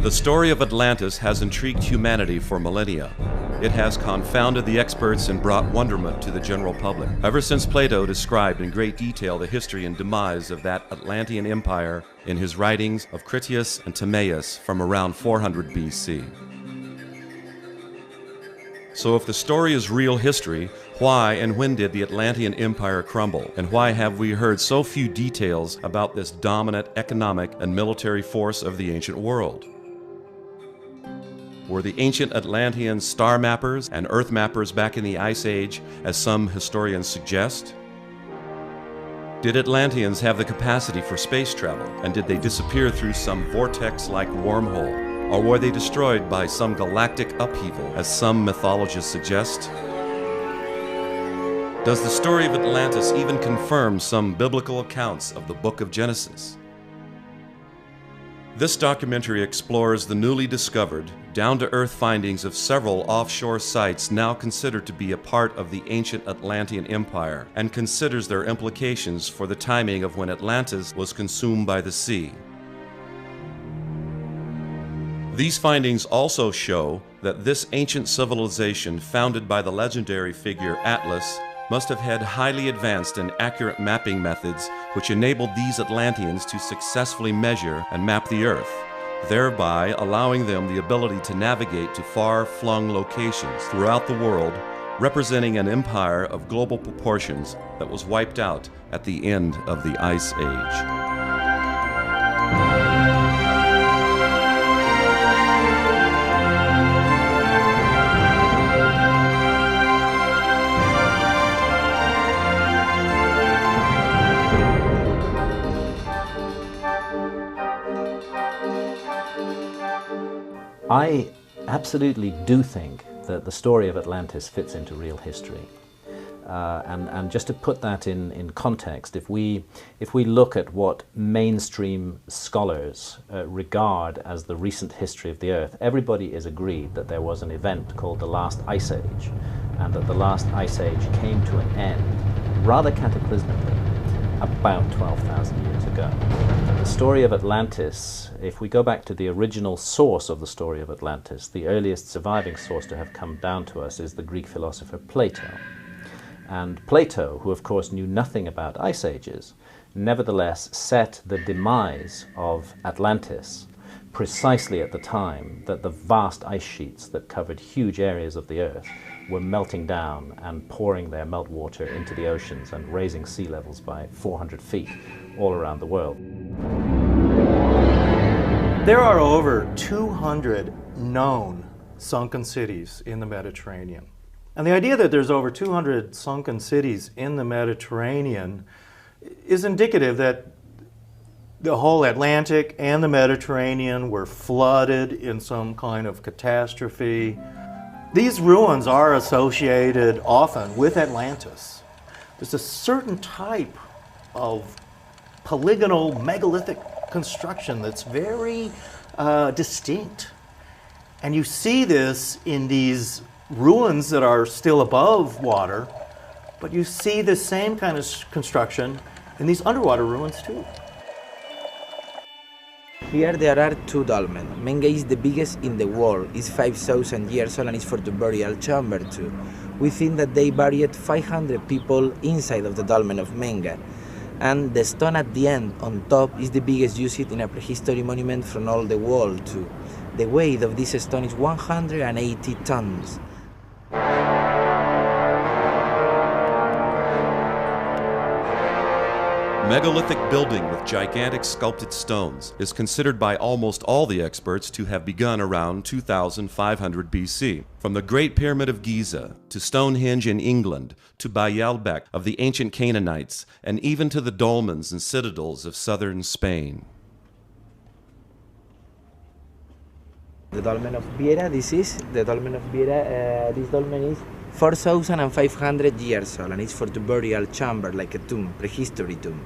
The story of Atlantis has intrigued humanity for millennia. It has confounded the experts and brought wonderment to the general public. Ever since Plato described in great detail the history and demise of that Atlantean empire in his writings of Critias and Timaeus from around 400 BC. So if the story is real history, why and when did the Atlantean Empire crumble? And why have we heard so few details about this dominant economic and military force of the ancient world? Were the ancient Atlanteans star mappers and earth mappers back in the Ice Age, as some historians suggest? Did Atlanteans have the capacity for space travel, and did they disappear through some vortex-like wormhole? Or were they destroyed by some galactic upheaval, as some mythologists suggest? Does the story of Atlantis even confirm some biblical accounts of the Book of Genesis? This documentary explores the newly discovered, down-to-earth findings of several offshore sites now considered to be a part of the ancient Atlantean Empire, and considers their implications for the timing of when Atlantis was consumed by the sea. These findings also show that this ancient civilization, founded by the legendary figure Atlas, must have had highly advanced and accurate mapping methods which enabled these Atlanteans to successfully measure and map the Earth, thereby allowing them the ability to navigate to far-flung locations throughout the world, representing an empire of global proportions that was wiped out at the end of the Ice Age. I absolutely do think that the story of Atlantis fits into real history. And just to put that in context, if we look at what mainstream scholars regard as the recent history of the Earth, everybody is agreed that there was an event called the last Ice Age, and that the last Ice Age came to an end rather cataclysmically about 12,000 years ago. The story of Atlantis, if we go back to the original source of the story of Atlantis, the earliest surviving source to have come down to us is the Greek philosopher Plato. And Plato, who of course knew nothing about ice ages, nevertheless set the demise of Atlantis precisely at the time that the vast ice sheets that covered huge areas of the Earth were melting down and pouring their meltwater into the oceans and raising sea levels by 400 feet all around the world. There are over 200 known sunken cities in the Mediterranean. And the idea that there's over 200 sunken cities in the Mediterranean is indicative that the whole Atlantic and the Mediterranean were flooded in some kind of catastrophe. These ruins are associated often with Atlantis. There's a certain type of polygonal megalithic construction that's very distinct. And you see this in these ruins that are still above water, but you see the same kind of construction in these underwater ruins too. Here there are two dolmens. Menga is the biggest in the world. It's 5,000 years old and it's for the burial chamber too. We think that they buried 500 people inside of the dolmen of Menga. And the stone at the end, on top, is the biggest used in a prehistory monument from all the world too. The weight of this stone is 180 tons. Megalithic building with gigantic sculpted stones is considered by almost all the experts to have begun around 2500 BC. From the Great Pyramid of Giza, to Stonehenge in England, to Baalbek of the ancient Canaanites, and even to the dolmens and citadels of southern Spain. The dolmen of Viera, this is the dolmen of Viera. This dolmen is 4,500 years old and it's for the burial chamber, like a tomb, prehistory tomb.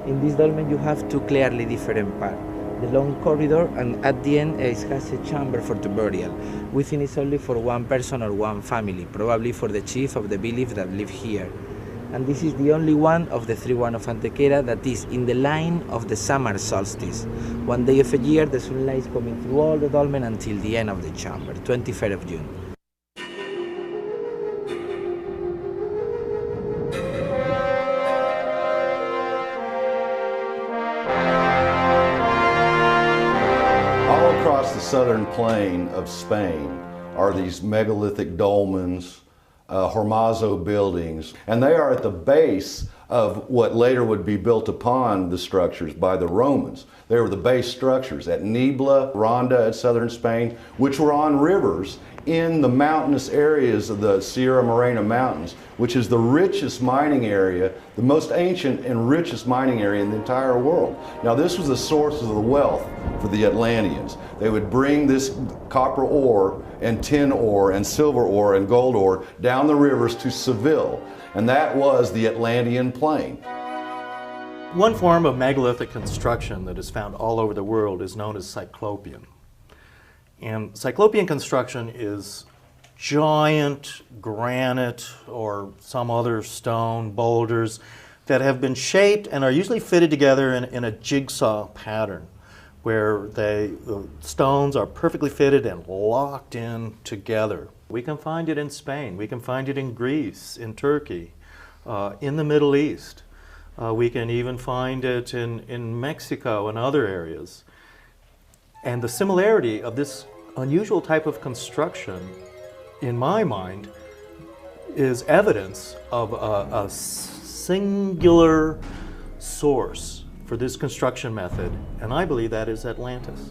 In this dolmen you have two clearly different parts. The long corridor, and at the end it has a chamber for the burial. We think it's only for one person or one family, probably for the chief of the village that live here. and this is the only one of the 3 of Antequera that is in the line of the summer solstice. One day of a year, the sunlight is coming through all the dolmen until the end of the chamber, 23rd of June. All across the southern plain of Spain are these megalithic dolmens, Hormazo buildings, and they are at the base of what later would be built upon the structures by the Romans. They were the base structures at Nibla, Ronda at southern Spain, which were on rivers in the mountainous areas of the Sierra Morena Mountains, which is the richest mining area, the most ancient and richest mining area in the entire world. Now, this was the source of the wealth for the Atlanteans. They would bring this copper ore and tin ore and silver ore and gold ore down the rivers to Seville, and that was the Atlantean plain. One form of megalithic construction that is found all over the world is known as Cyclopean. And Cyclopean construction is giant granite or some other stone boulders that have been shaped and are usually fitted together in a jigsaw pattern, where the stones are perfectly fitted and locked in together. We can find it in Spain, we can find it in Greece, in Turkey, in the Middle East. We can even find it in Mexico and other areas. And the similarity of this unusual type of construction, in my mind, is evidence of a singular source for this construction method, and I believe that is Atlantis.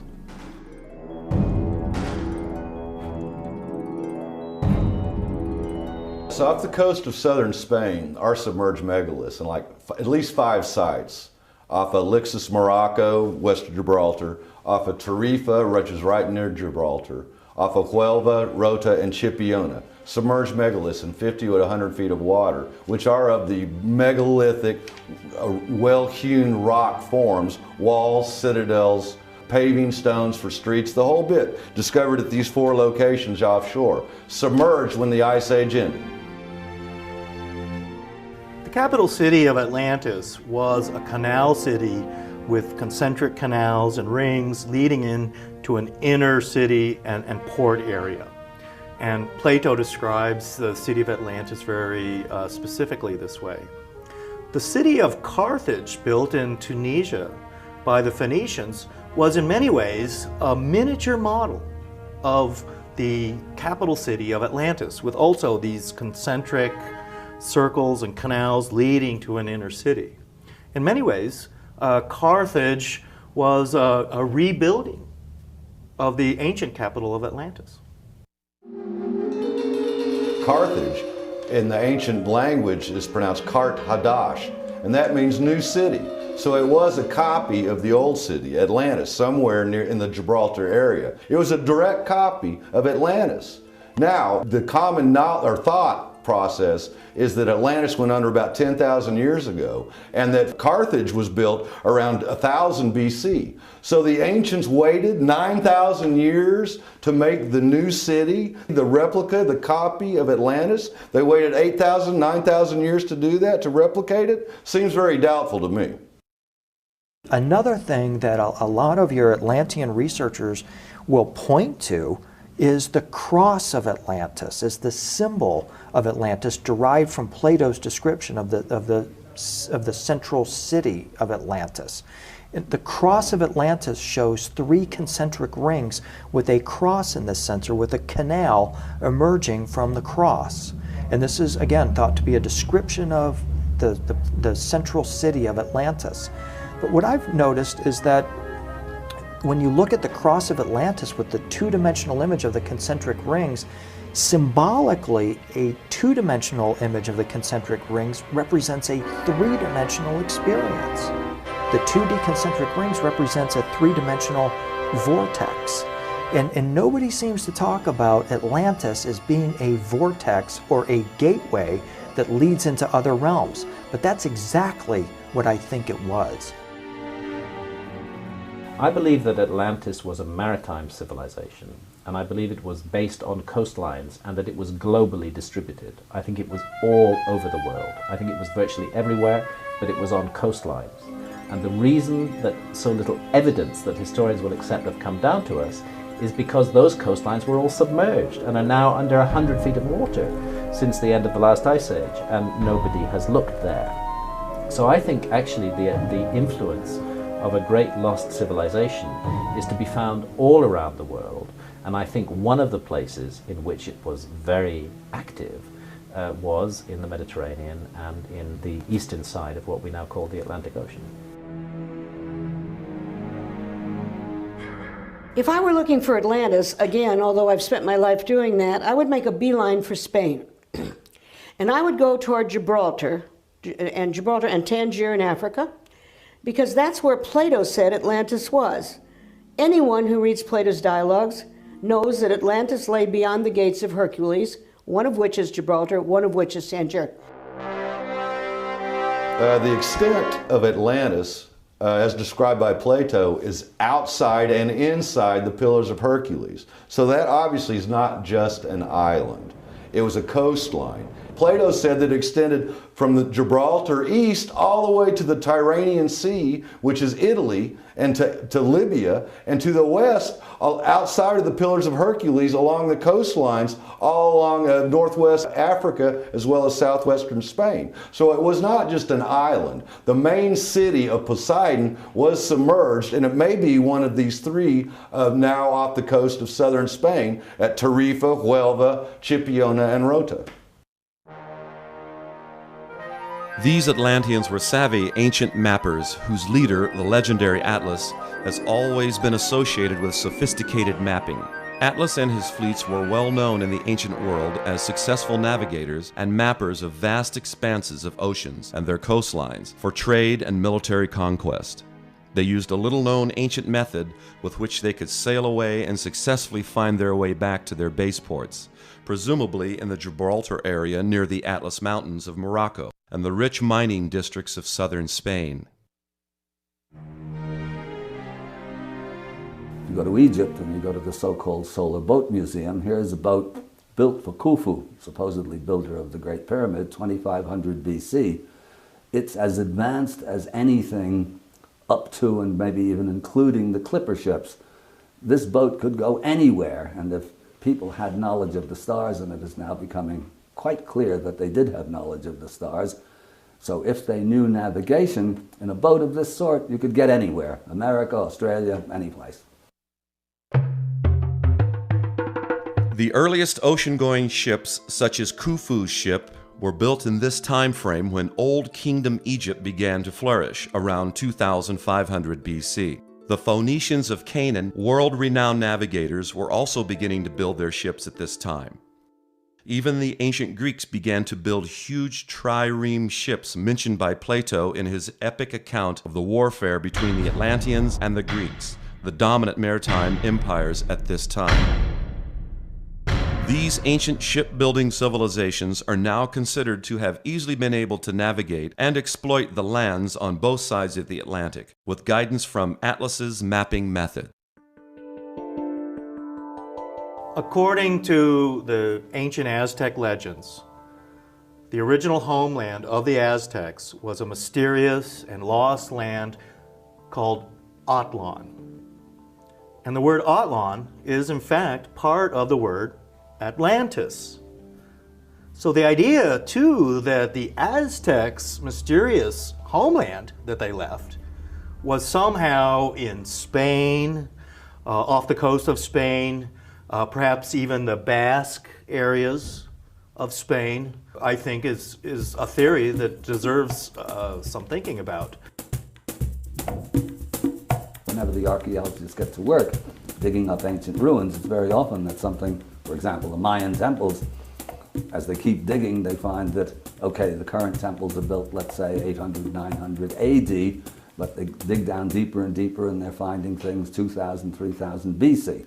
So off the coast of southern Spain are submerged megaliths in like at least 5 sites. Off of Lixus, Morocco, west of Gibraltar, off of Tarifa, which is right near Gibraltar, off of Huelva, Rota, and Chipiona. Submerged megaliths in 50 to 100 feet of water, which are of the megalithic, well-hewn rock forms, walls, citadels, paving stones for streets, the whole bit, discovered at these 4 locations offshore, submerged when the Ice Age ended. The capital city of Atlantis was a canal city with concentric canals and rings leading into an inner city and port area. And Plato describes the city of Atlantis very specifically this way. The city of Carthage, built in Tunisia by the Phoenicians, was in many ways a miniature model of the capital city of Atlantis, with also these concentric circles and canals leading to an inner city. In many ways, Carthage was a rebuilding of the ancient capital of Atlantis. Carthage, in the ancient language, is pronounced Kart Hadash, and that means new city. So it was a copy of the old city, Atlantis, somewhere near in the Gibraltar area. It was a direct copy of Atlantis. Now, the common thought process is that Atlantis went under about 10,000 years ago, and that Carthage was built around 1000 BC. So the ancients waited 9,000 years to make the new city, the replica, the copy of Atlantis. They waited 8,000, 9,000 years to do that, to replicate it. Seems very doubtful to me. Another thing that a lot of your Atlantean researchers will point to is the cross of Atlantis, is the symbol of Atlantis derived from Plato's description of the central city of Atlantis. The cross of Atlantis shows 3 concentric rings with a cross in the center with a canal emerging from the cross. And this is, again, thought to be a description of the central city of Atlantis. But what I've noticed is that when you look at the cross of Atlantis with the 2-dimensional image of the concentric rings, symbolically a 2-dimensional image of the concentric rings represents a 3-dimensional experience. The 2D concentric rings represents a 3-dimensional vortex. And nobody seems to talk about Atlantis as being a vortex or a gateway that leads into other realms. But that's exactly what I think it was. I believe that Atlantis was a maritime civilization, and I believe it was based on coastlines and that it was globally distributed. I think it was all over the world. I think it was virtually everywhere, but it was on coastlines. And the reason that so little evidence that historians will accept have come down to us is because those coastlines were all submerged and are now under 100 feet of water since the end of the last ice age, and nobody has looked there. So I think actually the influence of a great lost civilization is to be found all around the world, and I think one of the places in which it was very active was in the Mediterranean and in the eastern side of what we now call the Atlantic Ocean. If I were looking for Atlantis, again, although I've spent my life doing that, I would make a beeline for Spain. And I would go toward Gibraltar and Tangier in Africa, because that's where Plato said Atlantis was. Anyone who reads Plato's dialogues knows that Atlantis lay beyond the gates of Hercules, one of which is Gibraltar, one of which is Tangier. The extent of Atlantis, as described by Plato, is outside and inside the Pillars of Hercules. So that obviously is not just an island. It was a coastline. Plato said that it extended from the Gibraltar east all the way to the Tyrrhenian Sea, which is Italy, and to Libya, and to the west, outside of the Pillars of Hercules, along the coastlines, all along northwest Africa, as well as southwestern Spain. So it was not just an island. The main city of Poseidon was submerged, and it may be one of these three now off the coast of southern Spain at Tarifa, Huelva, Chipiona, and Rota. These Atlanteans were savvy ancient mappers whose leader, the legendary Atlas, has always been associated with sophisticated mapping. Atlas and his fleets were well known in the ancient world as successful navigators and mappers of vast expanses of oceans and their coastlines for trade and military conquest. They used a little-known ancient method with which they could sail away and successfully find their way back to their base ports, presumably in the Gibraltar area near the Atlas Mountains of Morocco and the rich mining districts of southern Spain. You go to Egypt and you go to the so-called Solar Boat Museum. Here's a boat built for Khufu, supposedly builder of the Great Pyramid, 2500 BC. It's as advanced as anything up to and maybe even including the clipper ships. This boat could go anywhere, and if people had knowledge of the stars, and it is now becoming quite clear that they did have knowledge of the stars, so if they knew navigation, in a boat of this sort, you could get anywhere, America, Australia, any place. The earliest ocean-going ships, such as Khufu's ship, were built in this time frame when Old Kingdom Egypt began to flourish, around 2500 BC. The Phoenicians of Canaan, world-renowned navigators, were also beginning to build their ships at this time. Even the ancient Greeks began to build huge trireme ships mentioned by Plato in his epic account of the warfare between the Atlanteans and the Greeks, the dominant maritime empires at this time. These ancient shipbuilding civilizations are now considered to have easily been able to navigate and exploit the lands on both sides of the Atlantic, with guidance from Atlas's mapping method. According to the ancient Aztec legends, the original homeland of the Aztecs was a mysterious and lost land called Atlan. And the word Atlan is in fact part of the word Atlantis. So the idea too that the Aztecs' mysterious homeland that they left was somehow in Spain, off the coast of Spain, perhaps even the Basque areas of Spain, I think is a theory that deserves some thinking about. Whenever the archaeologists get to work digging up ancient ruins, it's very often that something, for example, the Mayan temples, as they keep digging, they find that, okay, the current temples are built, let's say, 800, 900 AD, but they dig down deeper and deeper and they're finding things 2000, 3000 BC.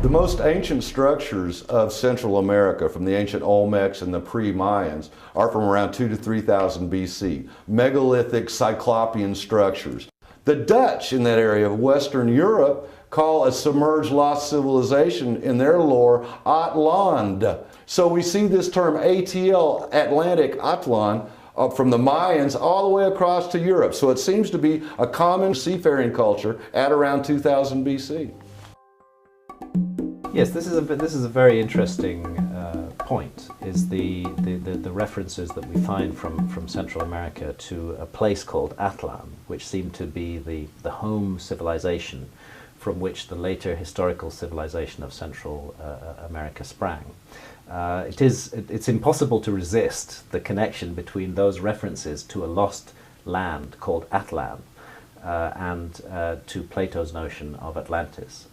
The most ancient structures of Central America, from the ancient Olmecs and the pre-Mayans, are from around 2,000 to 3,000 BC. Megalithic Cyclopean structures. The Dutch in that area of Western Europe call a submerged lost civilization in their lore Atlant. So we see this term ATL, Atlantic, Atlan, from the Mayans all the way across to Europe. So it seems to be a common seafaring culture at around 2000 BC. Yes, this is a very interesting point, is the references that we find from Central America to a place called Atlan, which seemed to be the home civilization from which the later historical civilization of Central America sprang. It's impossible to resist the connection between those references to a lost land called Atlan and to Plato's notion of Atlantis.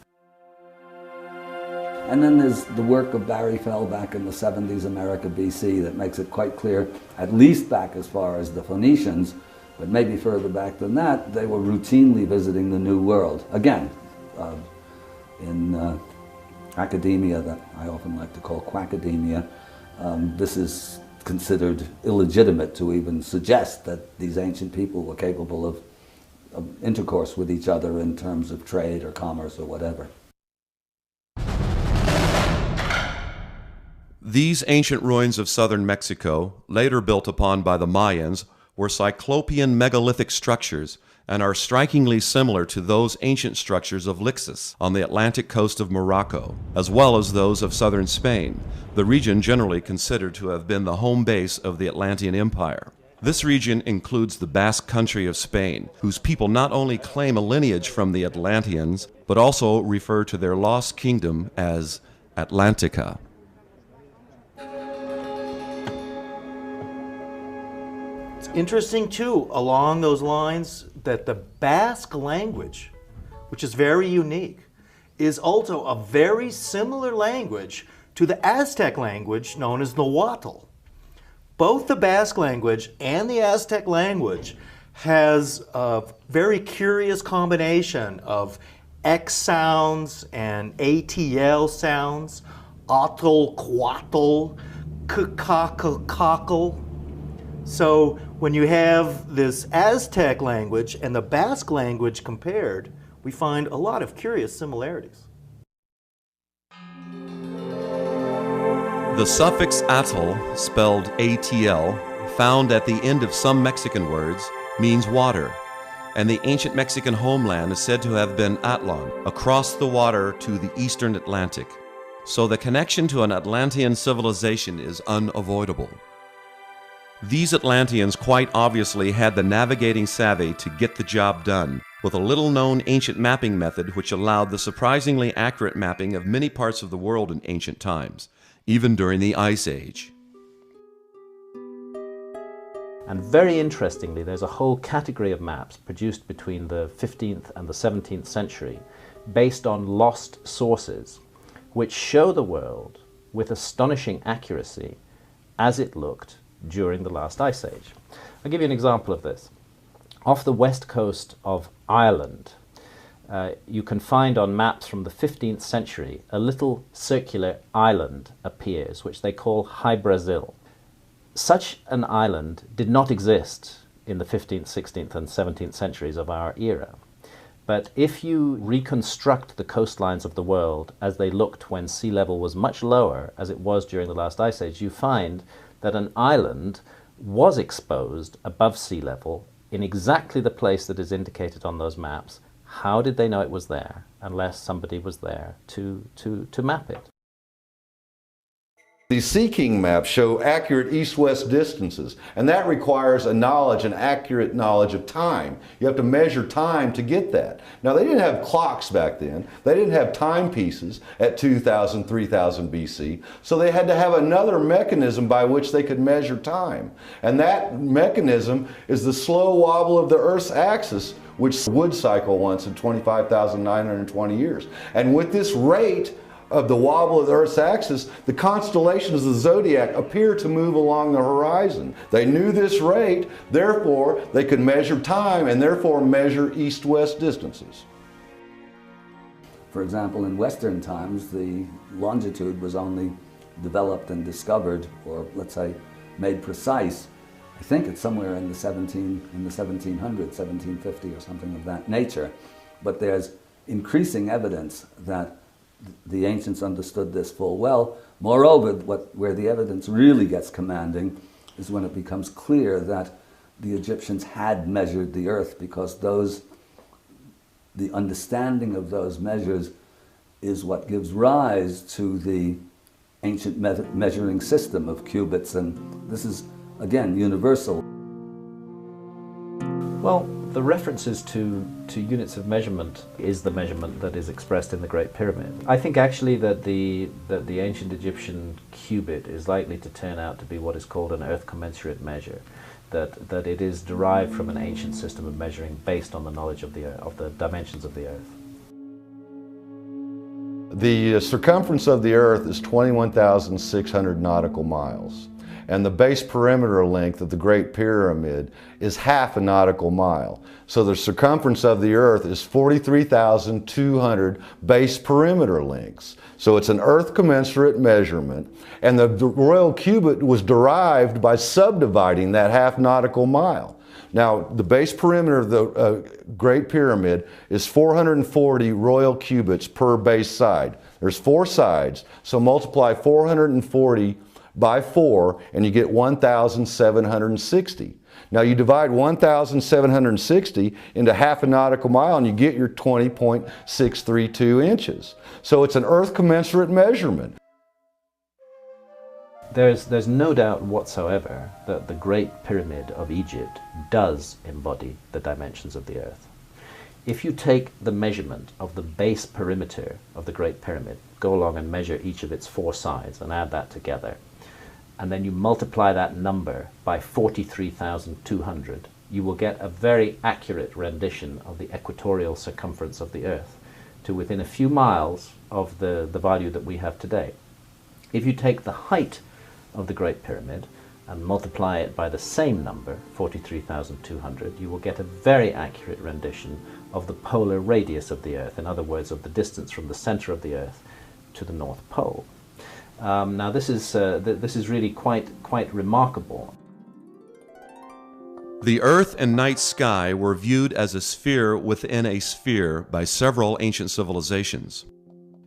And then there's the work of Barry Fell back in the 70s America BC that makes it quite clear, at least back as far as the Phoenicians, but maybe further back than that, they were routinely visiting the New World. Again, in academia that I often like to call quackademia, this is considered illegitimate to even suggest that these ancient people were capable of intercourse with each other in terms of trade or commerce or whatever. These ancient ruins of southern Mexico, later built upon by the Mayans, were cyclopean megalithic structures and are strikingly similar to those ancient structures of Lixus on the Atlantic coast of Morocco, as well as those of southern Spain, the region generally considered to have been the home base of the Atlantean Empire. This region includes the Basque country of Spain, whose people not only claim a lineage from the Atlanteans, but also refer to their lost kingdom as Atlantica. Interesting too, along those lines, that the Basque language, which is very unique, is also a very similar language to the Aztec language known as Nahuatl. Both the Basque language and the Aztec language has a very curious combination of X sounds and ATL sounds, atl, quatl, kakakakakal. So when you have this Aztec language and the Basque language compared, we find a lot of curious similarities. The suffix atl, spelled ATL, found at the end of some Mexican words, means water, and the ancient Mexican homeland is said to have been Atlan, across the water to the eastern Atlantic. So the connection to an Atlantean civilization is unavoidable. These Atlanteans quite obviously had the navigating savvy to get the job done, with a little-known ancient mapping method which allowed the surprisingly accurate mapping of many parts of the world in ancient times, even during the Ice Age. And very interestingly, there's a whole category of maps produced between the 15th and the 17th century based on lost sources, which show the world with astonishing accuracy as it looked during the last Ice Age. I'll give you an example of this. Off the west coast of Ireland, you can find on maps from the 15th century a little circular island appears, which they call High Brazil. Such an island did not exist in the 15th, 16th and 17th centuries of our era. But if you reconstruct the coastlines of the world as they looked when sea level was much lower, as it was during the last Ice Age, you find that an island was exposed above sea level in exactly the place that is indicated on those maps. How did they know it was there unless somebody was there to map it? These Sea King maps show accurate east-west distances, and that requires an accurate knowledge of time. You have to measure time to get that. Now, they didn't have clocks back then. They didn't have timepieces at 2000, 3000 BC, so they had to have another mechanism by which they could measure time. And that mechanism is the slow wobble of the Earth's axis, which would cycle once in 25,920 years. And with this rate of the wobble of the Earth's axis, the constellations of the zodiac appear to move along the horizon. They knew this rate, therefore they could measure time and therefore measure east-west distances. For example, in Western times, the longitude was only developed and discovered, or let's say made precise, I think it's somewhere in the 1700s, 1750 or something of that nature. But there's increasing evidence that the ancients understood this full well. Moreover, where the evidence really gets commanding is when it becomes clear that the Egyptians had measured the earth, because the understanding of those measures is what gives rise to the ancient measuring system of cubits, and this is, again, universal. Well, the references to units of measurement is the measurement that is expressed in the Great Pyramid. I think actually that the ancient Egyptian cubit is likely to turn out to be what is called an earth commensurate measure, that it is derived from an ancient system of measuring based on the knowledge of the dimensions of the earth. The circumference of the earth is 21,600 nautical miles. And the base perimeter length of the Great Pyramid is half a nautical mile. So the circumference of the earth is 43,200 base perimeter lengths. So it's an earth commensurate measurement, and the royal cubit was derived by subdividing that half nautical mile. Now, the base perimeter of the Great Pyramid is 440 royal cubits per base side. There's 4 sides, so multiply 440 by 4, and you get 1,760. Now you divide 1,760 into half a nautical mile and you get your 20.632 inches. So it's an earth commensurate measurement. There's no doubt whatsoever that the Great Pyramid of Egypt does embody the dimensions of the earth. If you take the measurement of the base perimeter of the Great Pyramid, go along and measure each of its 4 sides and add that together, and then you multiply that number by 43,200, you will get a very accurate rendition of the equatorial circumference of the Earth to within a few miles of the value that we have today. If you take the height of the Great Pyramid and multiply it by the same number, 43,200, you will get a very accurate rendition of the polar radius of the Earth, in other words, of the distance from the center of the Earth to the North Pole. Now this is really quite remarkable. The earth and night sky were viewed as a sphere within a sphere by several ancient civilizations.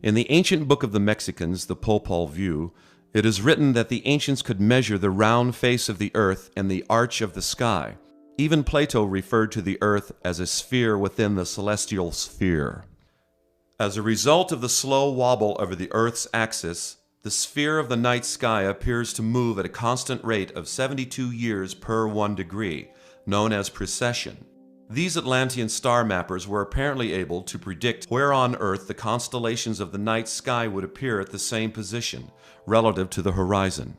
In the ancient book of the Mexicans, the Popol Vuh, it is written that the ancients could measure the round face of the earth and the arch of the sky. Even Plato referred to the earth as a sphere within the celestial sphere. As a result of the slow wobble over the earth's axis, the sphere of the night sky appears to move at a constant rate of 72 years per 1 degree, known as precession. These Atlantean star mappers were apparently able to predict where on Earth the constellations of the night sky would appear at the same position, relative to the horizon.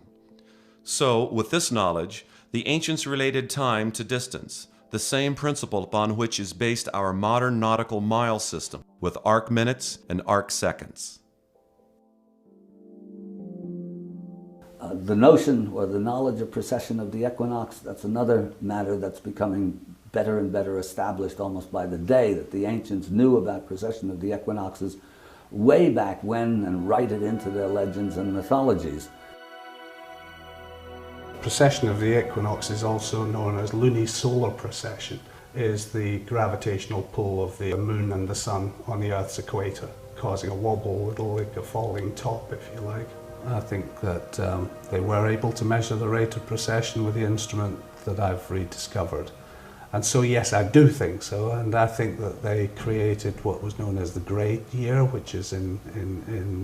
So, with this knowledge, the ancients related time to distance, the same principle upon which is based our modern nautical mile system, with arc minutes and arc seconds. The notion or the knowledge of precession of the equinox, that's another matter that's becoming better and better established almost by the day, that the ancients knew about precession of the equinoxes way back when and write it into their legends and mythologies. Precession of the equinox is also known as lunisolar precession, is the gravitational pull of the moon and the sun on the Earth's equator, causing a wobble, a little like a falling top, if you like. I think that they were able to measure the rate of precession with the instrument that I've rediscovered. And so yes, I do think so, and I think that they created what was known as the Great Year, which is in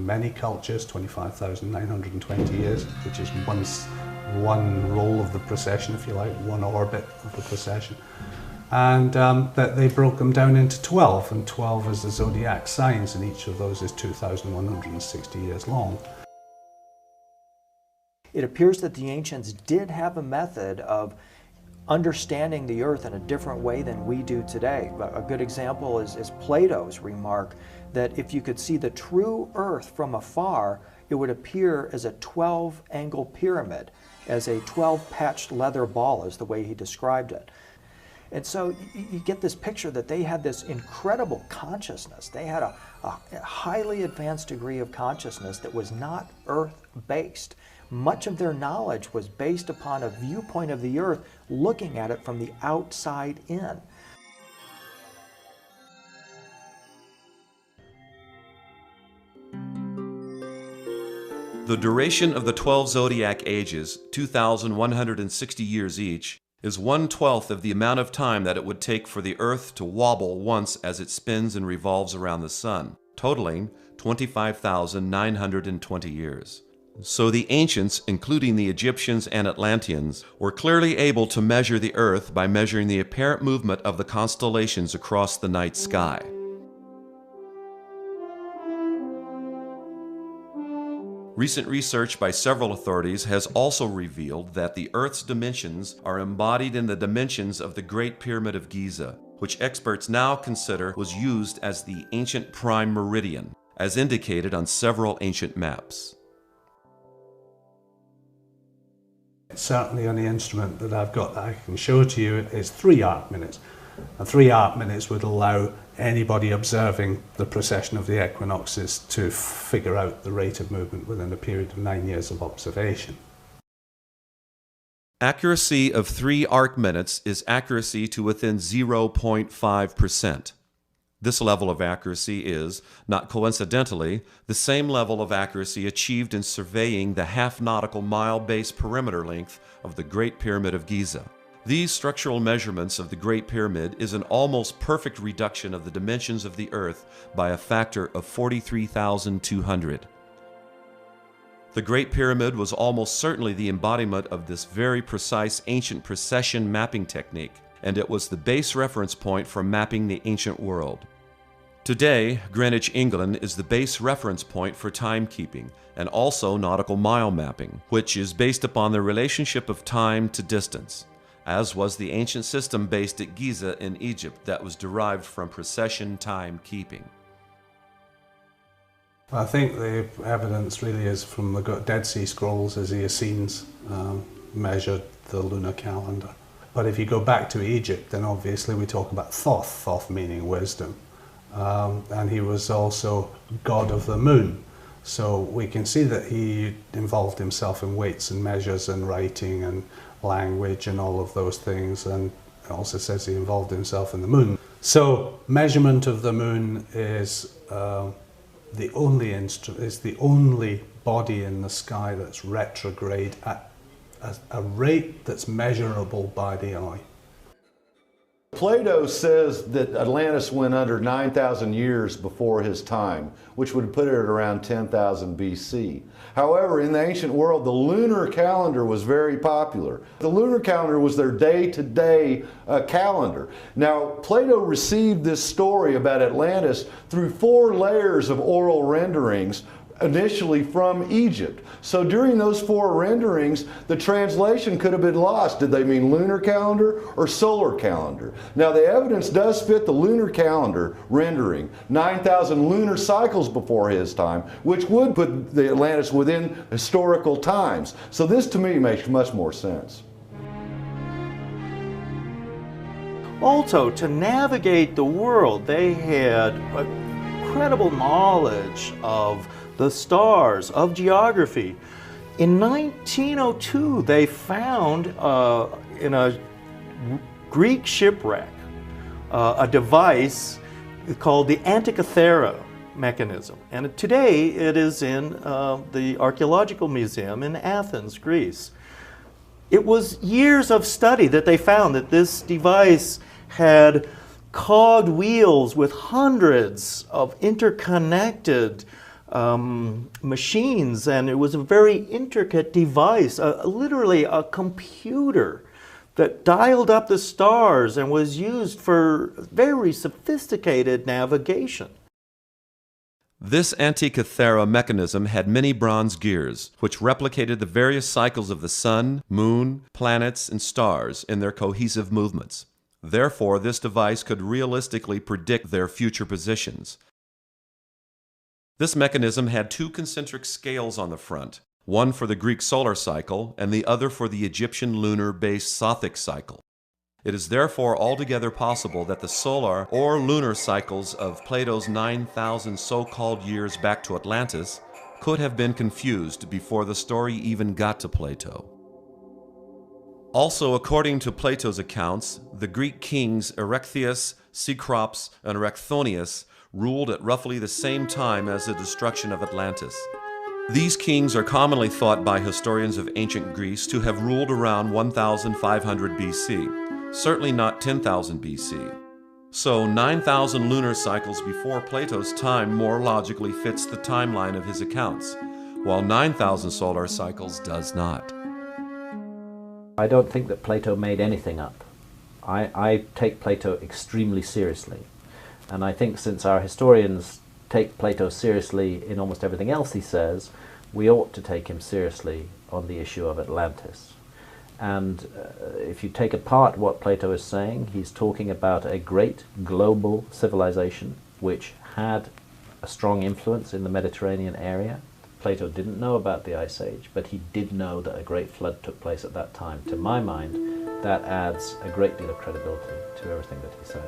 many cultures 25,920 years, which is one roll of the precession, if you like, one orbit of the precession. And that they broke them down into 12, and 12 is the zodiac signs, and each of those is 2,160 years long. It appears that the ancients did have a method of understanding the earth in a different way than we do today. A good example is Plato's remark that if you could see the true earth from afar, it would appear as a 12-angle pyramid, as a 12-patched leather ball, is the way he described it. And so you get this picture that they had this incredible consciousness. They had a highly advanced degree of consciousness that was not earth-based. Much of their knowledge was based upon a viewpoint of the earth, looking at it from the outside in. The duration of the 12 zodiac ages, 2,160 years each, is 1/12 of the amount of time that it would take for the Earth to wobble once as it spins and revolves around the Sun, totaling 25,920 years. So the ancients, including the Egyptians and Atlanteans, were clearly able to measure the Earth by measuring the apparent movement of the constellations across the night sky. Recent research by several authorities has also revealed that the Earth's dimensions are embodied in the dimensions of the Great Pyramid of Giza, which experts now consider was used as the ancient prime meridian, as indicated on several ancient maps. Certainly on the instrument that I've got that I can show to you is 3 arc minutes. And 3 arc minutes would allow anybody observing the precession of the equinoxes to figure out the rate of movement within a period of 9 years of observation. Accuracy of 3 arc minutes is accuracy to within 0.5%. This level of accuracy is, not coincidentally, the same level of accuracy achieved in surveying the half-nautical mile base perimeter length of the Great Pyramid of Giza. These structural measurements of the Great Pyramid is an almost perfect reduction of the dimensions of the Earth by a factor of 43,200. The Great Pyramid was almost certainly the embodiment of this very precise ancient precession mapping technique, and it was the base reference point for mapping the ancient world. Today, Greenwich, England is the base reference point for timekeeping and also nautical mile mapping, which is based upon the relationship of time to distance, as was the ancient system based at Giza in Egypt that was derived from precession timekeeping. I think the evidence really is from the Dead Sea Scrolls as the Essenes measured the lunar calendar. But if you go back to Egypt, then obviously we talk about Thoth, Thoth meaning wisdom. And he was also god of the moon. So we can see that he involved himself in weights and measures and writing and language and all of those things, and it also says he involved himself in the moon. So measurement of the moon is the only body in the sky that's retrograde at a rate that's measurable by the eye. Plato says that Atlantis went under 9,000 years before his time, which would put it at around 10,000 BC. However, in the ancient world, the lunar calendar was very popular. The lunar calendar was their day-to-day calendar. Now, Plato received this story about Atlantis through 4 layers of oral renderings, initially from Egypt. So during those 4 renderings, the translation could have been lost. Did they mean lunar calendar or solar calendar? Now the evidence does fit the lunar calendar rendering, 9,000 lunar cycles before his time, which would put the Atlantis within historical times. So this to me makes much more sense. Also, to navigate the world, they had incredible knowledge of the stars, of geography. In 1902, they found in a Greek shipwreck a device called the Antikythera mechanism. And today it is in the Archaeological Museum in Athens, Greece. It was years of study that they found that this device had cogged wheels with hundreds of interconnected machines, and it was a very intricate device, literally a computer that dialed up the stars and was used for very sophisticated navigation. This Antikythera mechanism had many bronze gears, which replicated the various cycles of the sun, moon, planets, and stars in their cohesive movements. Therefore, this device could realistically predict their future positions. This mechanism had 2 concentric scales on the front, one for the Greek solar cycle and the other for the Egyptian lunar-based Sothic cycle. It is therefore altogether possible that the solar or lunar cycles of Plato's 9,000 so-called years back to Atlantis could have been confused before the story even got to Plato. Also, according to Plato's accounts, the Greek kings Erechtheus, Cecrops, and Erecthonius ruled at roughly the same time as the destruction of Atlantis. These kings are commonly thought by historians of ancient Greece to have ruled around 1500 BC, certainly not 10,000 BC. So 9,000 lunar cycles before Plato's time more logically fits the timeline of his accounts, while 9,000 solar cycles does not. I don't think that Plato made anything up. I take Plato extremely seriously. And I think since our historians take Plato seriously in almost everything else he says, we ought to take him seriously on the issue of Atlantis. And if you take apart what Plato is saying, he's talking about a great global civilization which had a strong influence in the Mediterranean area. Plato didn't know about the Ice Age, but he did know that a great flood took place at that time. To my mind, that adds a great deal of credibility to everything that he said.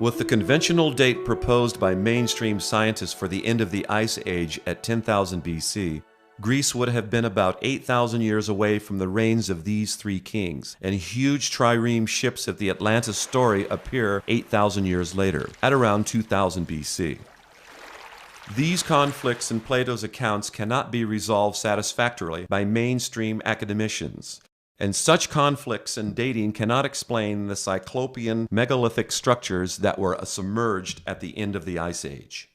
With the conventional date proposed by mainstream scientists for the end of the Ice Age at 10,000 BC, Greece would have been about 8,000 years away from the reigns of these three kings, and huge trireme ships of the Atlantis story appear 8,000 years later, at around 2000 BC. These conflicts in Plato's accounts cannot be resolved satisfactorily by mainstream academicians, and such conflicts in dating cannot explain the Cyclopean megalithic structures that were submerged at the end of the Ice Age.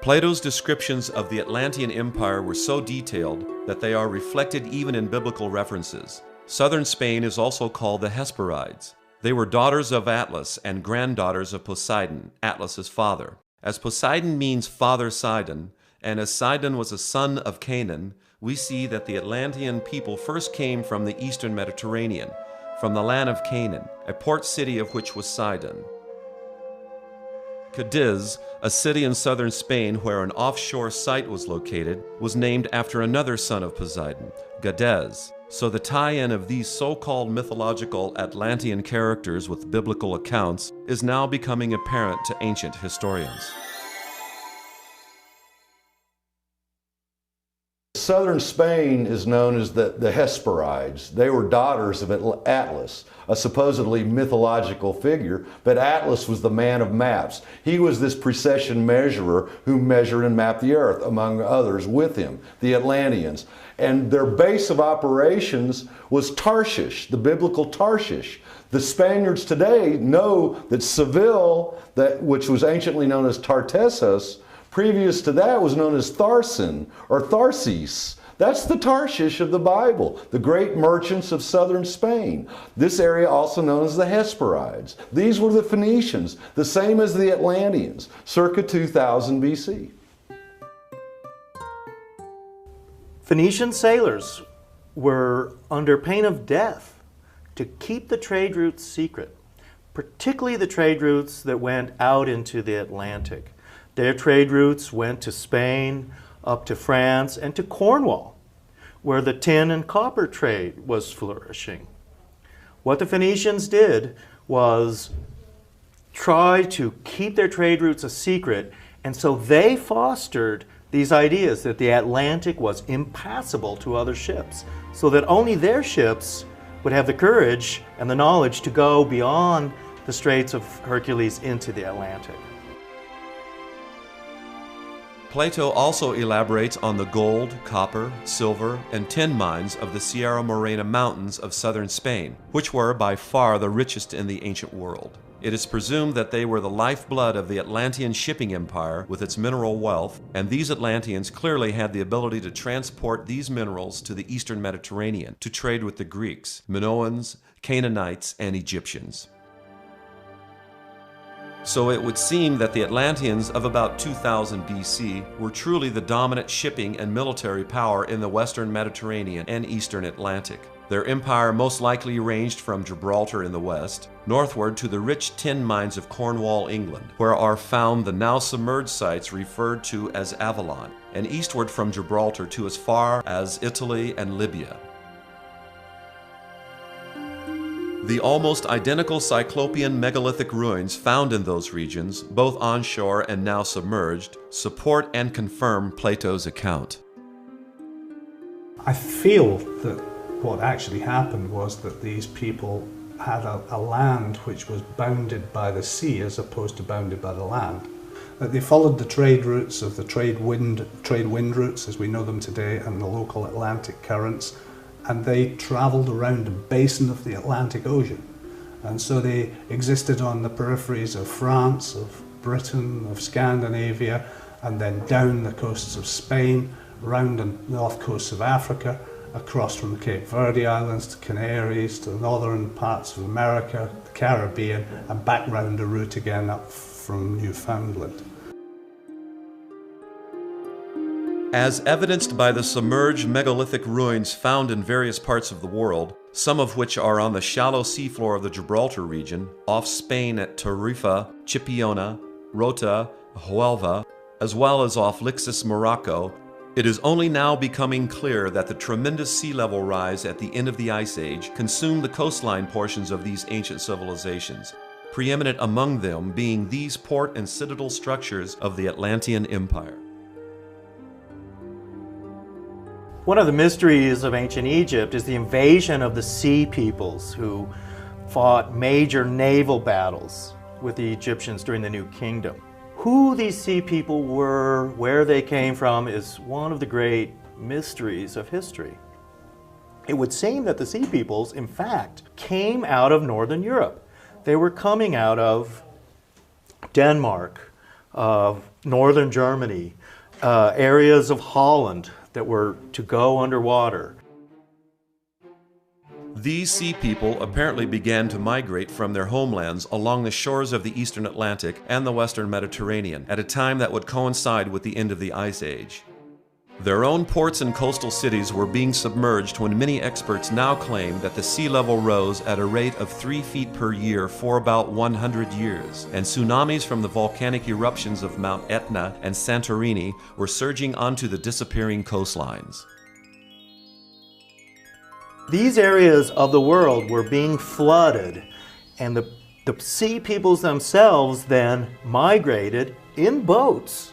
Plato's descriptions of the Atlantean Empire were so detailed that they are reflected even in biblical references. Southern Spain is also called the Hesperides. They were daughters of Atlas and granddaughters of Poseidon, Atlas's father. As Poseidon means father Sidon, and as Sidon was a son of Canaan, we see that the Atlantean people first came from the eastern Mediterranean, from the land of Canaan, a port city of which was Sidon. Cadiz, a city in southern Spain where an offshore site was located, was named after another son of Poseidon, Gades. So the tie-in of these so-called mythological Atlantean characters with biblical accounts is now becoming apparent to ancient historians. Southern Spain is known as the Hesperides. They were daughters of Atlas, a supposedly mythological figure, but Atlas was the man of maps. He was this precession measurer who measured and mapped the earth, among others with him, the Atlanteans. And their base of operations was Tarshish, the biblical Tarshish. The Spaniards today know that Seville, which was anciently known as Tartessus, previous to that was known as Tharsin or Tharsis. That's the Tarshish of the Bible, the great merchants of southern Spain. This area also known as the Hesperides. These were the Phoenicians, the same as the Atlanteans, circa 2000 BC. Phoenician sailors were under pain of death to keep the trade routes secret, particularly the trade routes that went out into the Atlantic. Their trade routes went to Spain, up to France, and to Cornwall, where the tin and copper trade was flourishing. What the Phoenicians did was try to keep their trade routes a secret, and so they fostered these ideas that the Atlantic was impassable to other ships, so that only their ships would have the courage and the knowledge to go beyond the Straits of Hercules into the Atlantic. Plato also elaborates on the gold, copper, silver, and tin mines of the Sierra Morena Mountains of southern Spain, which were by far the richest in the ancient world. It is presumed that they were the lifeblood of the Atlantean shipping empire with its mineral wealth, and these Atlanteans clearly had the ability to transport these minerals to the eastern Mediterranean to trade with the Greeks, Minoans, Canaanites, and Egyptians. So it would seem that the Atlanteans of about 2000 BC were truly the dominant shipping and military power in the western Mediterranean and eastern Atlantic. Their empire most likely ranged from Gibraltar in the west, northward to the rich tin mines of Cornwall, England, where are found the now submerged sites referred to as Avalon, and eastward from Gibraltar to as far as Italy and Libya. The almost identical Cyclopean megalithic ruins found in those regions, both onshore and now submerged, support and confirm Plato's account. I feel that what actually happened was that these people had a land which was bounded by the sea as opposed to bounded by the land. They followed the trade routes of the trade wind routes as we know them today and the local Atlantic currents, and they travelled around the basin of the Atlantic Ocean. And so they existed on the peripheries of France, of Britain, of Scandinavia, and then down the coasts of Spain, round the north coasts of Africa, across from the Cape Verde Islands to Canaries, to the northern parts of America, the Caribbean, and back round the route again up from Newfoundland. As evidenced by the submerged megalithic ruins found in various parts of the world, some of which are on the shallow seafloor of the Gibraltar region, off Spain at Tarifa, Chipiona, Rota, Huelva, as well as off Lixus, Morocco, it is only now becoming clear that the tremendous sea level rise at the end of the Ice Age consumed the coastline portions of these ancient civilizations, preeminent among them being these port and citadel structures of the Atlantean Empire. One of the mysteries of ancient Egypt is the invasion of the sea peoples who fought major naval battles with the Egyptians during the New Kingdom. Who these sea people were, where they came from, is one of the great mysteries of history. It would seem that the sea peoples, in fact, came out of Northern Europe. They were coming out of Denmark, Northern Germany, areas of Holland that were to go underwater. These sea people apparently began to migrate from their homelands along the shores of the eastern Atlantic and the western Mediterranean at a time that would coincide with the end of the Ice Age. Their own ports and coastal cities were being submerged when many experts now claim that the sea level rose at a rate of 3 feet per year for about 100 years, and tsunamis from the volcanic eruptions of Mount Etna and Santorini were surging onto the disappearing coastlines. These areas of the world were being flooded, and the sea peoples themselves then migrated in boats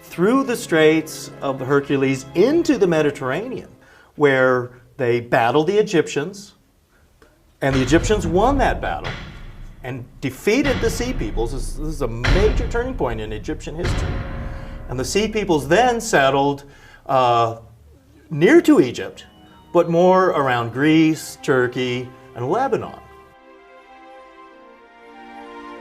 through the Straits of Hercules into the Mediterranean, where they battled the Egyptians, and the Egyptians won that battle and defeated the sea peoples. This is a major turning point in Egyptian history. And the sea peoples then settled near to Egypt, but more around Greece, Turkey, and Lebanon.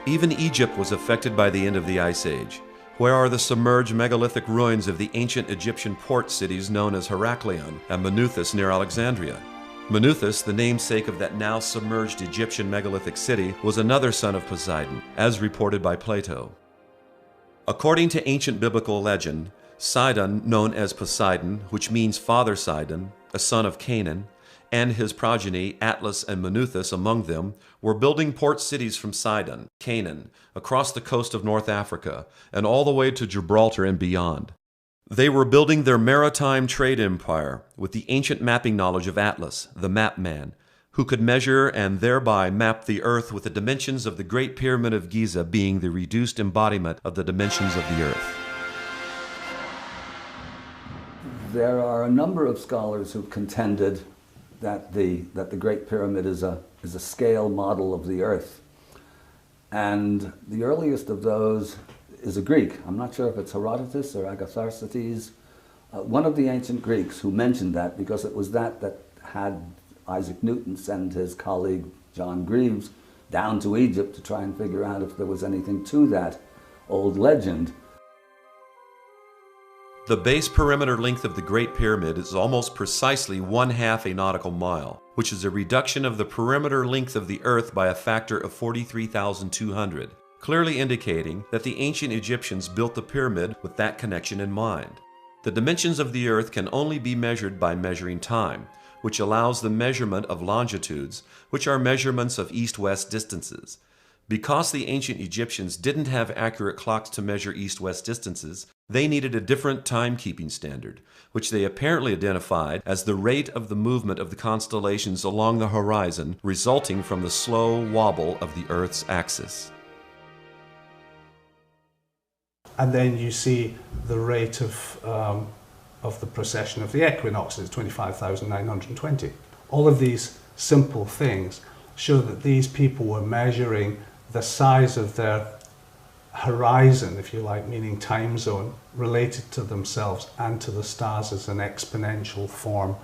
Even Egypt was affected by the end of the Ice Age. Where are the submerged megalithic ruins of the ancient Egyptian port cities known as Heraklion and Meneuthus near Alexandria? Meneuthus, the namesake of that now submerged Egyptian megalithic city, was another son of Poseidon, as reported by Plato. According to ancient biblical legend, Sidon, known as Poseidon, which means Father Sidon, a son of Canaan, and his progeny, Atlas and Meneuthus among them, were building port cities from Sidon, Canaan, across the coast of North Africa, and all the way to Gibraltar and beyond. They were building their maritime trade empire with the ancient mapping knowledge of Atlas, the map man, who could measure and thereby map the earth with the dimensions of the Great Pyramid of Giza being the reduced embodiment of the dimensions of the earth. There are a number of scholars who've contended that the Great Pyramid is a scale model of the earth. And the earliest of those is a Greek. I'm not sure if it's Herodotus or Agatharcides, one of the ancient Greeks who mentioned that, because it was that had Isaac Newton send his colleague John Greaves down to Egypt to try and figure out if there was anything to that old legend. The base perimeter length of the Great Pyramid is almost precisely 1/2 a nautical mile, which is a reduction of the perimeter length of the Earth by a factor of 43,200, clearly indicating that the ancient Egyptians built the pyramid with that connection in mind. The dimensions of the Earth can only be measured by measuring time, which allows the measurement of longitudes, which are measurements of east-west distances. Because the ancient Egyptians didn't have accurate clocks to measure east-west distances, they needed a different timekeeping standard, which they apparently identified as the rate of the movement of the constellations along the horizon resulting from the slow wobble of the Earth's axis. And then you see the rate of the precession of the equinoxes, 25,920. All of these simple things show that these people were measuring the size of their horizon, if you like, meaning time zone, related to themselves and to the stars as an exponential form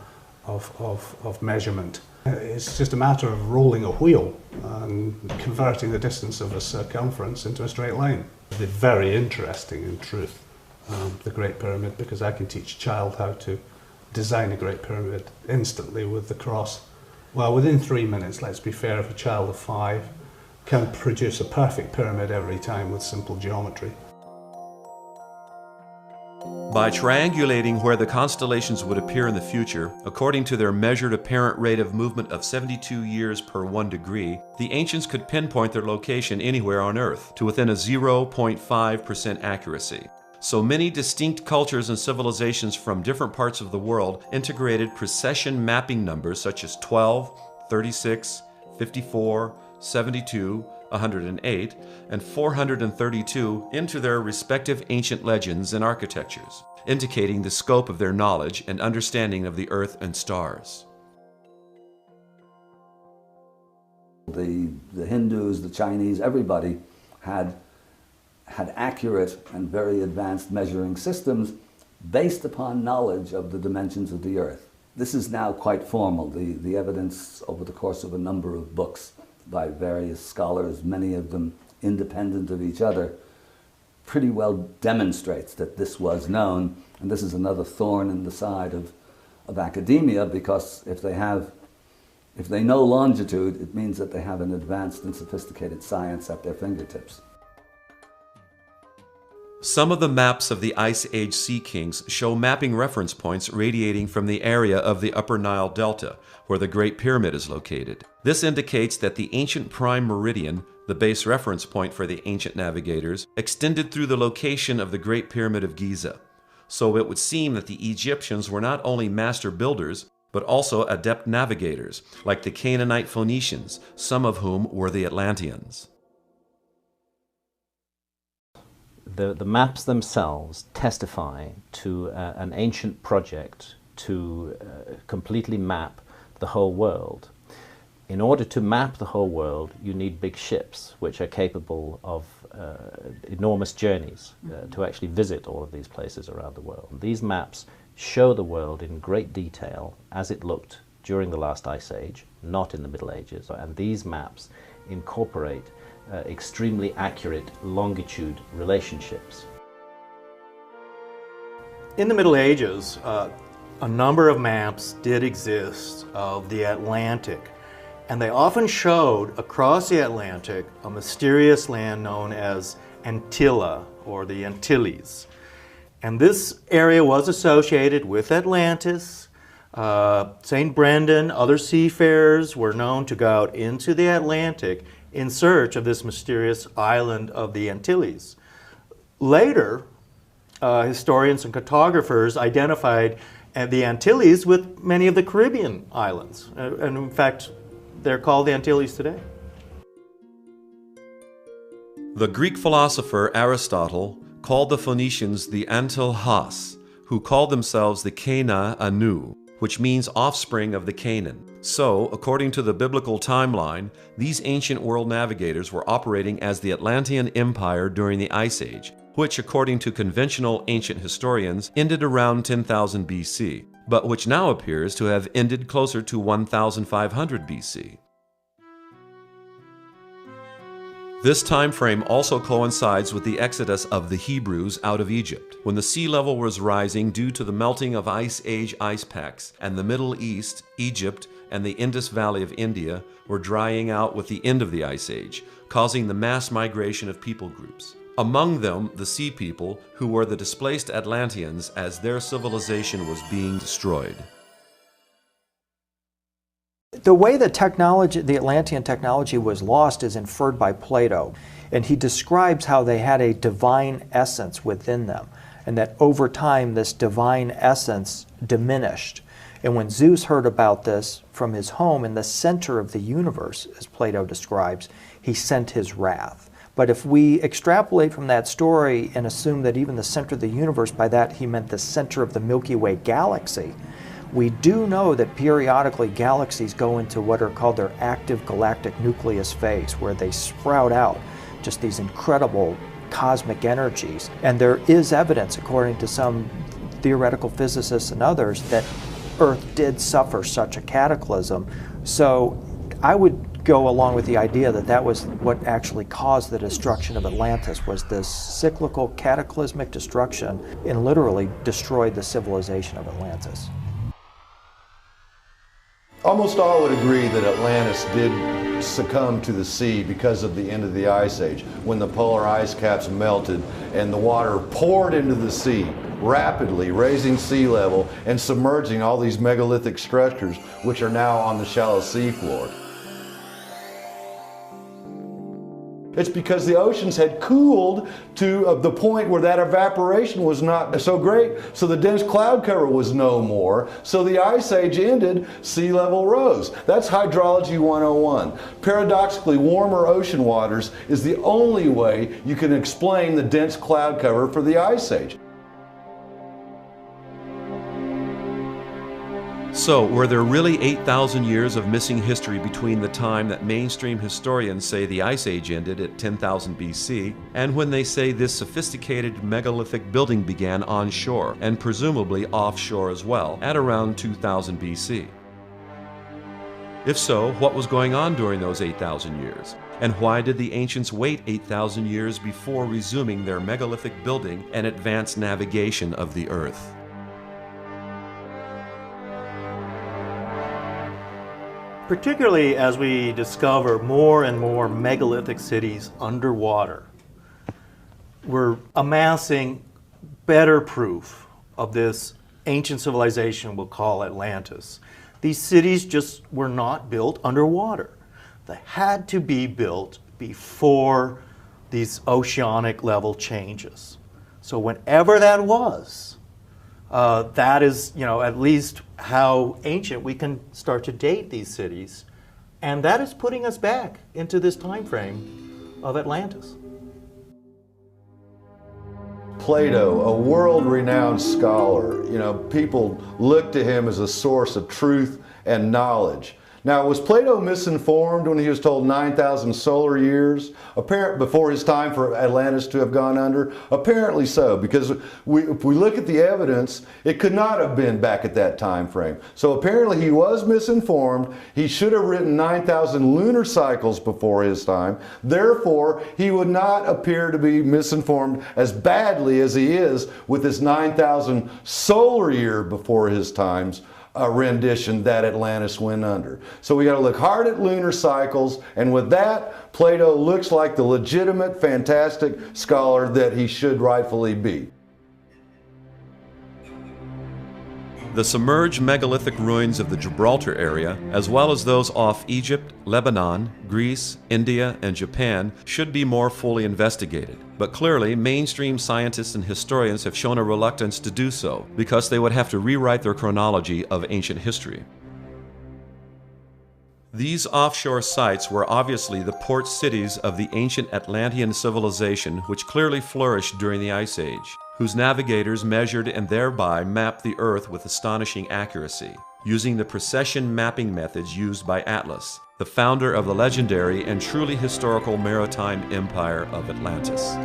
of measurement. It's just a matter of rolling a wheel and converting the distance of a circumference into a straight line. They're very interesting, in truth, the Great Pyramid, because I can teach a child how to design a Great Pyramid instantly with the cross. Well, within 3 minutes, let's be fair, if a child of 5 can produce a perfect pyramid every time with simple geometry. By triangulating where the constellations would appear in the future, according to their measured apparent rate of movement of 72 years per 1 degree, the ancients could pinpoint their location anywhere on Earth to within a 0.5% accuracy. So many distinct cultures and civilizations from different parts of the world integrated precession mapping numbers such as 12, 36, 54, 72, 108, and 432 into their respective ancient legends and architectures, indicating the scope of their knowledge and understanding of the earth and stars. The Hindus, the Chinese, everybody had accurate and very advanced measuring systems based upon knowledge of the dimensions of the earth. This is now quite formal. The evidence over the course of a number of books by various scholars, many of them independent of each other, pretty well demonstrates that this was known. And this is another thorn in the side of academia, because if they know longitude, it means that they have an advanced and sophisticated science at their fingertips. Some of the maps of the Ice Age Sea Kings show mapping reference points radiating from the area of the Upper Nile Delta, where the Great Pyramid is located. This indicates that the ancient prime meridian, the base reference point for the ancient navigators, extended through the location of the Great Pyramid of Giza. So it would seem that the Egyptians were not only master builders, but also adept navigators, like the Canaanite Phoenicians, some of whom were the Atlanteans. The maps themselves testify to an ancient project to completely map the whole world. In order to map the whole world, you need big ships, which are capable of enormous journeys to actually visit all of these places around the world. These maps show the world in great detail as it looked during the last ice age, not in the Middle Ages. And these maps incorporate extremely accurate longitude relationships. In the Middle Ages, a number of maps did exist of the Atlantic, and they often showed across the Atlantic a mysterious land known as Antilla, or the Antilles. And this area was associated with Atlantis. St. Brendan, other seafarers were known to go out into the Atlantic in search of this mysterious island of the Antilles. Later, historians and cartographers identified the Antilles with many of the Caribbean islands. And in fact, they're called the Antilles today. The Greek philosopher Aristotle called the Phoenicians the Antilhas, who called themselves the Cana Anu, which means offspring of the Canaan. So, according to the biblical timeline, these ancient world navigators were operating as the Atlantean Empire during the Ice Age, which, according to conventional ancient historians, ended around 10,000 BC, but which now appears to have ended closer to 1,500 BC. This time frame also coincides with the exodus of the Hebrews out of Egypt, when the sea level was rising due to the melting of Ice Age ice packs, and the Middle East, Egypt, and the Indus Valley of India were drying out with the end of the Ice Age, causing the mass migration of people groups. Among them, the Sea People, who were the displaced Atlanteans as their civilization was being destroyed. The way the technology, the Atlantean technology was lost is inferred by Plato, and he describes how they had a divine essence within them, and that over time this divine essence diminished. And when Zeus heard about this from his home in the center of the universe, as Plato describes, he sent his wrath. But if we extrapolate from that story and assume that even the center of the universe, by that he meant the center of the Milky Way galaxy, We do know that periodically galaxies go into what are called their active galactic nucleus phase, where they sprout out just these incredible cosmic energies. And there is evidence, according to some theoretical physicists and others, that Earth did suffer such a cataclysm. So I would go along with the idea that that was what actually caused the destruction of Atlantis, was this cyclical cataclysmic destruction, and literally destroyed the civilization of Atlantis. Almost all would agree that Atlantis did succumb to the sea because of the end of the Ice Age, when the polar ice caps melted and the water poured into the sea rapidly, raising sea level and submerging all these megalithic structures which are now on the shallow seafloor. It's because the oceans had cooled to the point where that evaporation was not so great, so the dense cloud cover was no more, so the Ice Age ended, sea level rose. That's Hydrology 101. Paradoxically, warmer ocean waters is the only way you can explain the dense cloud cover for the Ice Age. So, were there really 8,000 years of missing history between the time that mainstream historians say the Ice Age ended at 10,000 BC and when they say this sophisticated megalithic building began onshore and presumably offshore as well at around 2000 BC? If so, what was going on during those 8,000 years? And why did the ancients wait 8,000 years before resuming their megalithic building and advanced navigation of the Earth? Particularly as we discover more and more megalithic cities underwater, we're amassing better proof of this ancient civilization we'll call Atlantis. These cities just were not built underwater. They had to be built before these oceanic level changes. So whenever that was, that is, at least how ancient we can start to date these cities. And that is putting us back into this time frame of Atlantis. Plato, a world-renowned scholar, people look to him as a source of truth and knowledge. Now, was Plato misinformed when he was told 9,000 solar years before his time for Atlantis to have gone under? Apparently so, because if we look at the evidence, it could not have been back at that time frame. So apparently he was misinformed. He should have written 9,000 lunar cycles before his time. Therefore, he would not appear to be misinformed as badly as he is with this 9,000 solar year before his times rendition that Atlantis went under. So we got to look hard at lunar cycles, and with that, Plato looks like the legitimate, fantastic scholar that he should rightfully be. The submerged megalithic ruins of the Gibraltar area, as well as those off Egypt, Lebanon, Greece, India, and Japan, should be more fully investigated. But clearly, mainstream scientists and historians have shown a reluctance to do so, because they would have to rewrite their chronology of ancient history. These offshore sites were obviously the port cities of the ancient Atlantean civilization, which clearly flourished during the Ice Age, whose navigators measured and thereby mapped the Earth with astonishing accuracy, using the precession mapping methods used by Atlas, the founder of the legendary and truly historical maritime empire of Atlantis.